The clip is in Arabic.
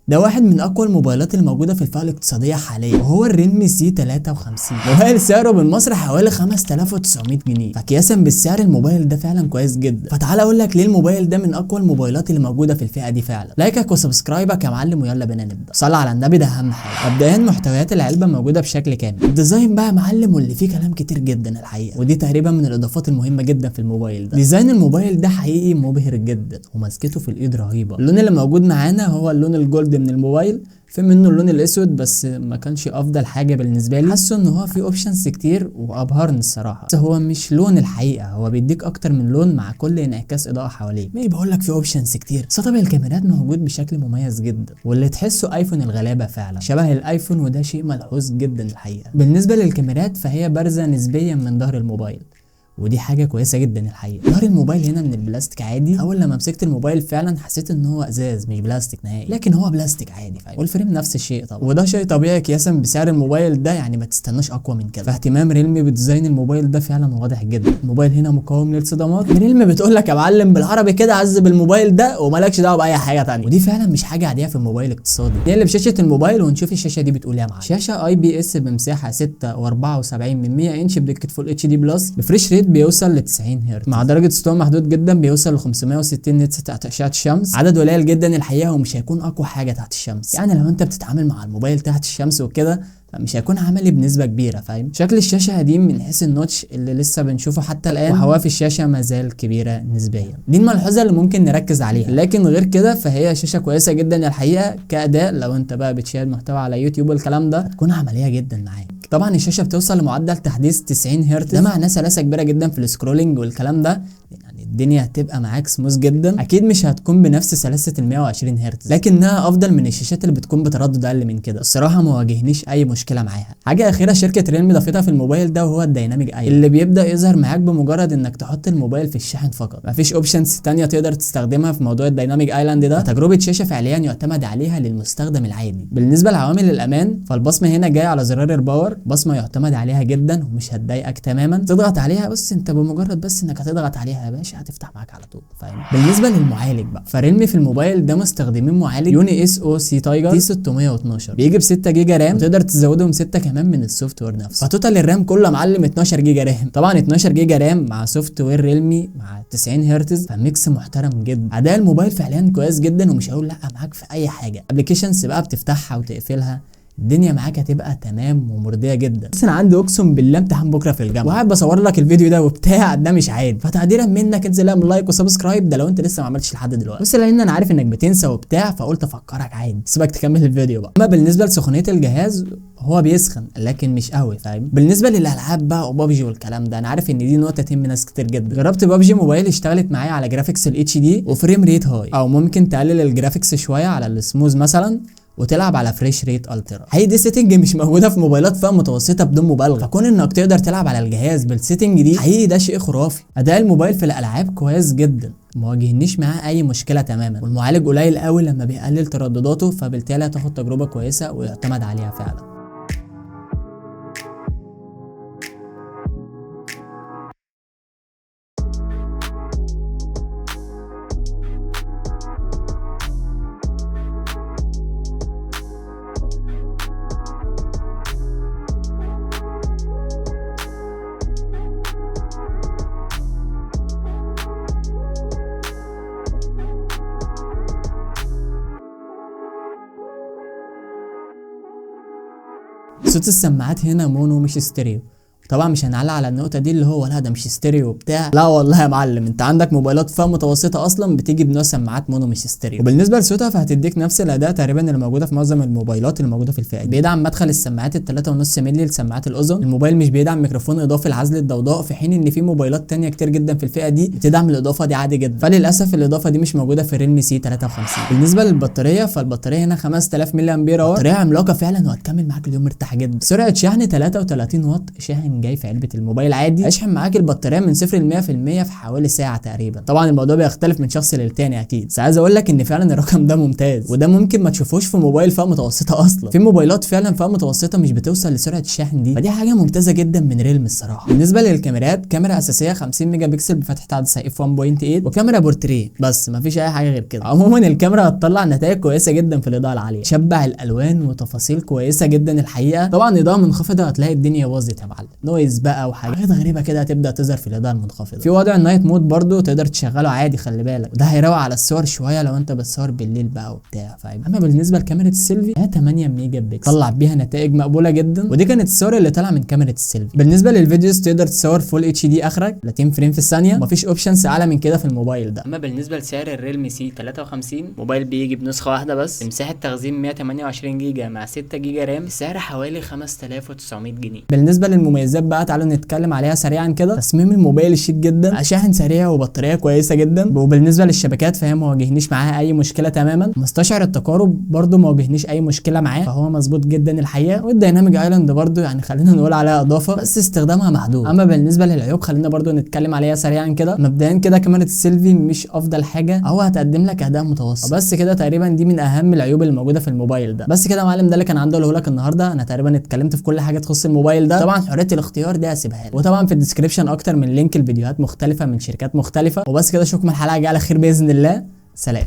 ده واحد من اقوى الموبايلات الموجوده في الفئه الاقتصاديه حاليا، وهو الريلمي سي 53. موبايل سعره بالمصري حوالي 5900 جنيه، فقياسا بالسعر الموبايل ده فعلا كويس جدا. فتعال اقول لك ليه الموبايل ده من اقوى الموبايلات اللي موجوده في الفئه دي فعلا. لايكك وسبسكرايبك يا معلم، ويلا بينا نبدا. صلي على النبي، ده اهم حاجه. مبدئيا محتويات العلبه موجوده بشكل كامل. الديزاين بقى يا معلم واللي فيه كلام كتير جدا الحقيقه، ودي تقريبا من الاضافات المهمه جدا في الموبايل ده. ديزاين الموبايل ده حقيقي مبهر جدا، ومسكته في الايد رهيبه. اللون اللي موجود معانا هو اللون الجولد من الموبايل، في منه اللون الاسود بس ما كانش افضل حاجه بالنسبه لي. حاسه ان هو فيه اوبشنز كتير وابهرني الصراحه، بس هو مش لون الحقيقه، هو بيديك اكتر من لون مع كل انعكاس اضاءه حواليه. ما بقول لك فيه اوبشنز كتير. سطب الكاميرات موجود بشكل مميز جدا، واللي تحسه ايفون الغلابه فعلا، شبه الايفون، وده شيء ملحوظ جدا الحقيقه. بالنسبه للكاميرات فهي بارزه نسبيا من ظهر الموبايل، ودي حاجه كويسه جدا الحقيقه. ظهر الموبايل هنا من البلاستيك عادي. اول لما مسكت الموبايل فعلا حسيت ان هو ازاز مش بلاستيك نهائي، لكن هو بلاستيك عادي فعلا. والفريم نفس الشيء طبعا، وده شيء طبيعي قياسا بسعر الموبايل ده، يعني ما تستناش اقوى من كده. فاهتمام ريلمي بديزاين الموبايل ده فعلا واضح جدا. الموبايل هنا مقاوم للصدمات. ريلمي بتقول لك يا معلم بالعربي كده عذب الموبايل ده ومالكش دعوه باي حاجه ثانيه، ودي فعلا مش حاجه عاديه في الموبايل الاقتصادي. نقلب شاشه الموبايل ونشوف الشاشه دي بتقول ايه يا معلم. شاشه اي بي اس بمساحه 6.74 انش بدقه فول اتش دي بلس، بفريش ريت بيوصل ل 90 هرتز، مع درجه سطوع محدود جدا بيوصل ل 560 نتس تحت اشعه الشمس. عدد قليل جدا الحقيقه، ومش هيكون اقوى حاجه تحت الشمس. يعني لو انت بتتعامل مع الموبايل تحت الشمس وكده مش هيكون عملي بنسبه كبيره، فاهم. شكل الشاشه قديم من حيث النوتش اللي لسه بنشوفه حتى الان، وحواف الشاشه ما زال كبيره نسبيا. دي الملحوظه اللي ممكن نركز عليها، لكن غير كده فهي شاشه كويسه جدا الحقيقه. كاداء لو انت بقى بتشاهد محتوى على يوتيوب والكلام ده هتكون عمليه جدا معاك. طبعا الشاشه بتوصل لمعدل تحديث 90 هرتز، ده معناه سلاسه كبيره جدا في السكرولنج والكلام ده، يعني الدنيا هتبقى معاك سموث جدا. اكيد مش هتكون بنفس سلاسه ال 120 هرتز، لكنها افضل من الشاشات اللي بتكون بتردد اقل من كده. الصراحه ما واجهنيش اي مشكله معاها. حاجه اخيره شركه ريلمي ضافتها في الموبايل ده، وهو الديناميك ايلاند، اللي بيبدا يظهر معاك بمجرد انك تحط الموبايل في الشاحن فقط. مفيش اوبشنز ثانيه تقدر تستخدمها في موضوع الديناميك ايلاند ده. تجربه شاشه فعليا يعتمد عليها للمستخدم العادي. بالنسبه لعوامل الامان فالبصمه هنا جايه على زرار الباور، بصمه يعتمد عليها جدا ومش هتضايقك تماما. تضغط عليها بس انت بمجرد بس انك هتضغط عليها يا باشا هتفتح معاك على طول، فاهم. بالنسبه للمعالج بقى فريلمي في الموبايل ده مستخدمين معالج يوني اس او سي تايجر تي 612، بيجي ب 6 جيجا رام، وتقدر تزودهم 6 كمان من السوفت وير نفسه. فتوتال الرام كله معلم 12 جيجا رام. طبعا 12 جيجا رام مع سوفت وير ريلمي مع 90 هرتز، فميكس محترم جدا. اداء الموبايل فعليا كويس جدا، ومش هقول لا معاك في اي حاجه. ابلكيشنز بقى بتفتحها وتقفلها، الدنيا معاك هتبقى تمام ومرضيه جدا. بس انا عندي اقسم بالله امتحان بكره في الجامعه، وقاعد بصور لك الفيديو ده وبتاع، ده مش عادي. فتقديرا منك انزل اعمل لايك وسبسكرايب، ده لو انت لسه ما عملتش لحد دلوقتي. بس لان انا عارف انك بتنسى وبتاع فقلت افكرك عادي، سيبك تكمل الفيديو بقى. اما بالنسبه لسخونيه الجهاز هو بيسخن لكن مش قوي، فاهم. بالنسبه للالعاب بقى وبابجي والكلام ده، انا عارف ان دي نقطه تهم ناس كتير جدا. جربت بابجي موبايل اشتغلت معايا على جرافيكس الاتش دي وفريم ريت هاي، او ممكن تقلل الجرافيكس شويه على السموث مثلا وتلعب على فريش ريت الترا. هي دي سيتنج مش موجوده في موبايلات فئه متوسطه بدون مبالغه، فكون انك تقدر تلعب على الجهاز بالسيتنج دي حقيقي ده شيء خرافي. اداء الموبايل في الالعاب كويس جدا، ما واجهنيش معاه اي مشكله تماما، والمعالج قليل قوي لما بيقلل تردداته، فبالتالي هتاخد تجربه كويسه ويعتمد عليها فعلا. صوت السماعات هنا مونو مش ستيريو. طبعا مش هنعلق على النقطه دي اللي هو لا ده مش ستيريو وبتاع، لا والله يا معلم انت عندك موبايلات فئه متوسطه اصلا بتيجي بنوع سماعات مونو مش ستيريو. وبالنسبه لصوتها فهتديك نفس الاداء تقريبا اللي موجوده في معظم الموبايلات اللي موجوده في الفئه دي. بيدعم مدخل السماعات ال 3.5 مللي لسماعات الاذن. الموبايل مش بيدعم ميكروفون اضافي لعزل الضوضاء، في حين ان في موبايلات ثانيه كتير جدا في الفئه دي بتدعم الاضافه دي عادي جدا، فللاسف الاضافه دي مش موجوده في الريلمي سي 53. بالنسبه للبطاريه فالبطاريه هنا 5000 ملي امبير اور، بطاريه عملاقه فعلا وهتكمل معاك اليوم مرتاح جدا. سرعه شحن 33 واط، شاحن الشاحن جاي في علبه الموبايل عادي، هيشحن معاك البطاريه من 0 ل 100% في حوالي ساعه تقريبا. طبعا الموضوع بيختلف من شخص للتاني اكيد، بس عايز اقول لك ان فعلا الرقم ده ممتاز، وده ممكن ما تشوفوش في موبايل فئه متوسطه اصلا. في موبايلات فعلا فئه متوسطه مش بتوصل لسرعه الشاحن دي، فدي حاجه ممتازه جدا من ريلمي الصراحه. بالنسبه للكاميرات، كاميرا اساسيه 50 ميجا بكسل بفتحه عدسه اف 1.8 وكاميرا بورتريه، بس مفيش اي حاجه غير كده. عموما الكاميرا هتطلع نتائج كويسه جدا في الاضاءه العاليه، تشبع الالوان وتفاصيل كويسه جدا الحقيقه. طبعا اضاءه منخفضه هتلاقي الدنيا باظت يا معلم، نويز بقى وحاجات غريبه كده هتبدا تظهر في الاضاءه المنخفضه. في وضع النايت مود برضو تقدر تشغله عادي، خلي بالك، وده هيروق على الصور شويه لو انت بتصور بالليل بقى وبتاع، فاهم. اما بالنسبه لكاميرا السيلفي هي 8 ميجا بكسل، طلع بيها نتائج مقبوله جدا، ودي كانت الصور اللي طالعه من كاميرا السيلفي. بالنسبه للفيديوز تقدر تصور فول اتش دي اخرك 30 فريم في الثانيه، مفيش اوبشنز اعلى من كده في الموبايل ده. اما بالنسبه لسعر الريلمي سي 53، موبايل بيجي بنسخه واحده بس، مساحه تخزين 128 جيجا مع 6 جيجا رام، سعر حوالي 5900 جنيه. بالنسبه للمميزات بقى تعالوا نتكلم عليها سريعا كده. تصميم الموبايل شيك جدا، شاحن سريع وبطاريه كويسه جدا، وبالنسبه للشبكات فهي ما واجهنيش معاها اي مشكله تماما. مستشعر التقارب برده ما واجهنيش اي مشكله معاه، فهو مظبوط جدا الحقيقه. والديناميك ايلاند برده يعني خلينا نقول عليها اضافه بس استخدامها محدود. اما بالنسبه للعيوب خلينا برده نتكلم عليها سريعا كده. مبدئيا كده كاميرا السيلفي مش افضل حاجه، هو هتقدم لك اداء متوسط بس كده تقريبا، دي من اهم العيوب اللي موجوده في الموبايل ده. بس كده يا معلم، ده اللي كان عندي اقوله لك النهارده. انا تقريبا اتكلمت في كل حاجه تخص الموبايل ده. طبعا حريه الاختيار دي هسيبها لك، وطبعا في الديسكربشن اكتر من لينك الفيديوهات مختلفه من شركات مختلفه. وبس كده اشوفكم الحلقه الجايه على خير باذن الله. سلام.